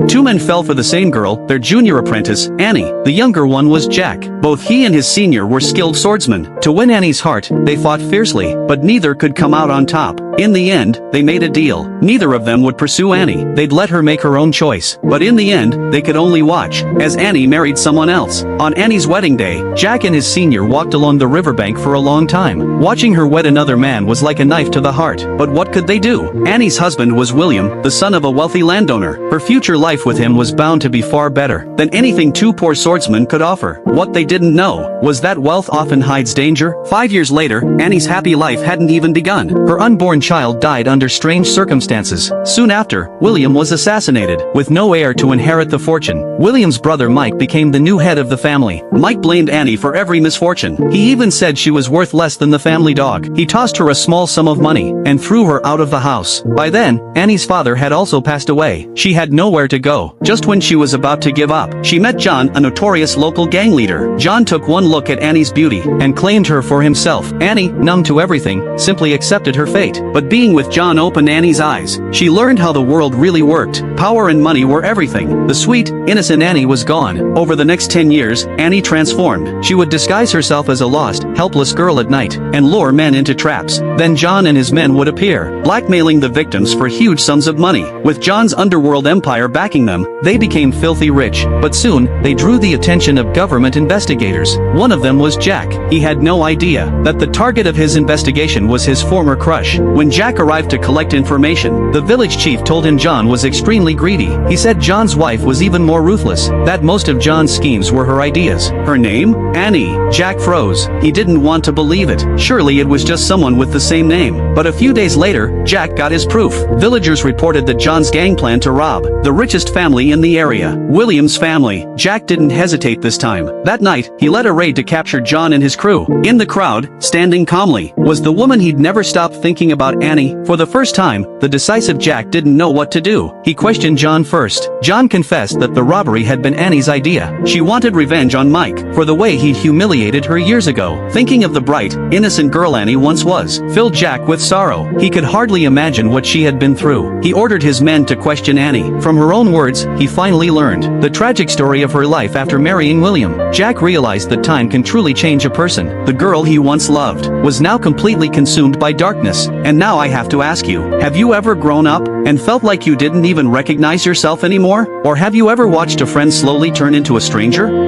Two men fell for the same girl, their junior apprentice, Annie. The younger one was Jack. Both he and his senior were skilled swordsmen. To win Annie's heart, they fought fiercely, but neither could come out on top. In the end, they made a deal. Neither of them would pursue Annie. They'd let her make her own choice. But in the end, they could only watch, as Annie married someone else. On Annie's wedding day, Jack and his senior walked along the riverbank for a long time. Watching her wed another man was like a knife to the heart. But what could they do? Annie's husband was William, the son of a wealthy landowner. Her future life with him was bound to be far better than anything two poor swordsmen could offer. What they didn't know was that wealth often hides danger. 5 years later, Annie's happy life hadn't even begun. Her unborn child died under strange circumstances. Soon after, William was assassinated. With no heir to inherit the fortune, William's brother Mike became the new head of the family. Mike blamed Annie for every misfortune. He even said she was worth less than the family dog. He tossed her a small sum of money and threw her out of the house. By then, Annie's father had also passed away. She had nowhere to go. Just when she was about to give up, she met John, a notorious local gang leader. John took one look at Annie's beauty and claimed her for himself. Annie, numb to everything, simply accepted her fate. But being with John opened Annie's eyes. She learned how the world really worked. Power and money were everything. The sweet, innocent Annie was gone. Over the next 10 years, Annie transformed. She would disguise herself as a lost, helpless girl at night and lure men into traps. Then John and his men would appear, blackmailing the victims for huge sums of money. With John's underworld empire backing them, they became filthy rich. But soon, they drew the attention of government investigators. One of them was Jack. He had no idea that the target of his investigation was his former crush. When Jack arrived to collect information, the village chief told him John was extremely greedy. He said John's wife was even more ruthless, that most of John's schemes were her ideas. Her name? Annie. Jack froze. He didn't want to believe it. Surely it was just someone with the same name. But a few days later, Jack got his proof. Villagers reported that John's gang planned to rob the richest family in the area, William's family. Jack didn't hesitate this time. That night, he led a raid to capture John and his crew. In the crowd, standing calmly, was the woman he'd never stopped thinking about, Annie. For the first time, the decisive Jack didn't know what to do. He questioned John first. John confessed that the robbery had been Annie's idea. She wanted revenge on Mike for the way he'd humiliated her years ago. Thinking of the bright, innocent girl Annie once was filled Jack with sorrow. He could hardly imagine what she had been through. He ordered his men to question Annie. From her own words, he finally learned the tragic story of her life after marrying William. Jack realized that time can truly change a person. The girl he once loved was now completely consumed by darkness. And now I have to ask you, have you ever grown up and felt like you didn't even recognize yourself anymore? Or have you ever watched a friend slowly turn into a stranger?